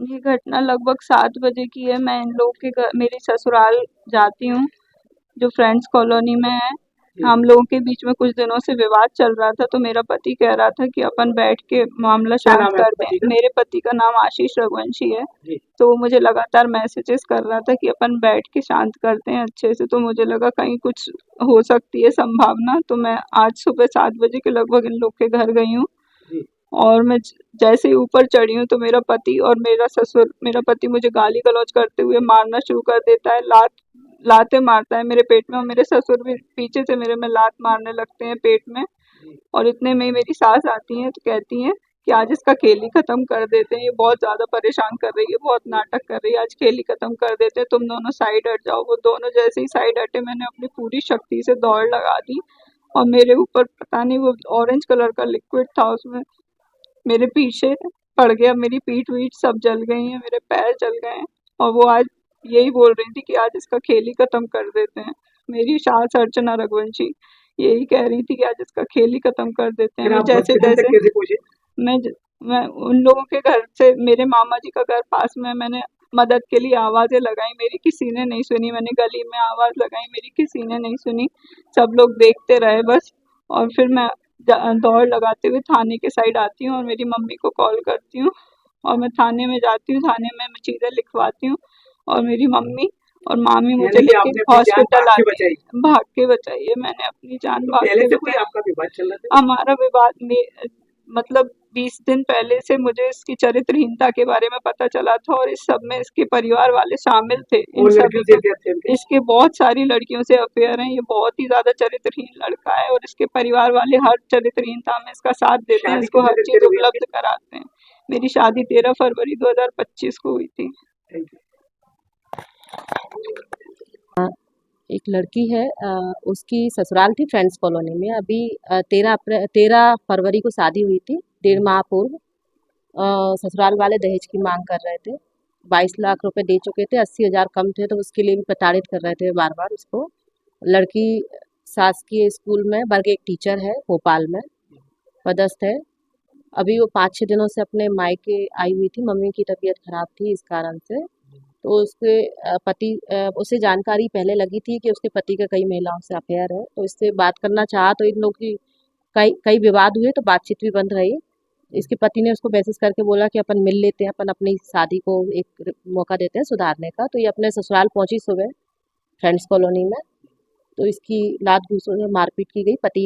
ये घटना लगभग 7 बजे की है। मैं इन लोगों के घर मेरी ससुराल जाती हूँ जो फ्रेंड्स कॉलोनी में है। हम लोगों के बीच में कुछ दिनों से विवाद चल रहा था, तो मेरा पति कह रहा था कि अपन बैठ के मामला क्या शांत नाम है करते आपके हैं। पति का? मेरे पति का नाम आशीष रघुवंशी है। जी। तो वो मुझे लगातार मैसेजेस कर रहा था कि अपन बैठ के शांत करते हैं अच्छे से। तो मुझे लगा कहीं कुछ हो सकती है संभावना, तो मैं आज सुबह 7 बजे के लगभग इन लोग के घर गई हूँ। जी। और मैं जैसे ही ऊपर चढ़ी हूँ तो मेरा पति और मेरा पति मुझे गाली गलौज करते हुए मारना शुरू कर देता है। लातें मारता है मेरे पेट में, और मेरे ससुर भी पीछे से मेरे में लात मारने लगते हैं पेट में। जी। और इतने में ही मेरी सास आती हैं तो कहती हैं कि आज इसका खेल ही खत्म कर देते हैं, ये बहुत ज्यादा परेशान कर रही है, बहुत नाटक कर रही है, आज खेल ही खत्म कर देते हैं, तुम दोनों साइड हट जाओ। वो दोनों जैसे ही साइड हटे, मैंने अपनी पूरी शक्ति से दौड़ लगा दी, और मेरे ऊपर पता नहीं वो ऑरेंज कलर का लिक्विड था, उसमें मेरे पीछे पड़ गया। मेरी पीठ वीठ सब जल गई है, मेरे पैर जल गए हैं। और वो आज यही बोल रही थी कि आज इसका खेल ही खत्म कर देते हैं। मेरी सास अर्चना रघुवंशी यही कह रही थी कि आज इसका खेल ही खत्म कर देते हैं। फिर वो आप जैसे हॉस्पिटल तक तैसे कैसे पहुंचे? मैं ज- मैं उन लोगों के घर से, मेरे मामा जी का घर पास में है, मैंने मदद के लिए आवाजें लगाई, मेरी किसी ने नहीं सुनी। मैंने गली में आवाज लगाई, मेरी किसी ने नहीं सुनी। सब लोग देखते रहे बस। और फिर मैं दौड़ लगाते हुए थाने के साइड आती हूँ और मेरी मम्मी को कॉल करती हूँ, और मैं थाने में जाती हूँ। थाने में मैं चीजें लिखवाती हूँ, और मेरी मम्मी और मामी मुझे यानी कि लेके आपने अपनी जान हॉस्पिटल भाग के आती बचाई। है। भाग के बचाई है मैंने अपनी जान, तो भाग पहले के से कोई बचाई। आपका विवाद चल रहा था? हमारा विवाद में मतलब 20 दिन पहले से मुझे इसकी चरित्रहीनता के बारे में पता चला था, और इस सब में इसके परिवार वाले शामिल थे। इन और सभी लड़कियों से को, अफेयर थे इनके? इसके बहुत सारी लड़कियों से अफेयर हैं। ये बहुत ही ज्यादा चरित्रहीन लड़का है, और इसके परिवार वाले हर चरित्रहीनता में इसका साथ देते हैं, शादी इसको कितने हर दिन चीज पहले हुई आपकी? उपलब्ध कराते हैं। मेरी शादी 13 फरवरी 2025 को हुई थी। Thank you. एक लड़की है, उसकी ससुराल थी फ्रेंड्स कॉलोनी में। अभी 13 फरवरी को शादी हुई थी, 1.5 माह पूर्व। ससुराल वाले दहेज की मांग कर रहे थे। 22 लाख रुपए दे चुके थे, 80,000 कम थे, तो उसके लिए भी प्रताड़ित कर रहे थे बार बार उसको। लड़की शासकीय स्कूल में वर्ग एक टीचर है, भोपाल में पदस्थ है। अभी वो 5-6 दिनों से अपने मायके आई हुई थी, मम्मी की तबीयत खराब थी इस कारण से। तो उसके उसे जानकारी पहले लगी थी कि उसके पति का कई महिलाओं से अफेयर है, तो इससे बात करना चाहा, तो इन लोग की कई कई विवाद हुए, तो बातचीत भी बंद रही। इसके पति ने उसको मैसेज करके बोला कि अपन मिल लेते हैं, अपन अपनी शादी को एक मौका देते हैं सुधारने का। तो ये अपने ससुराल पहुंची सुबह फ्रेंड्स कॉलोनी में, तो इसकी लात घूंसों से मारपीट की गई। पति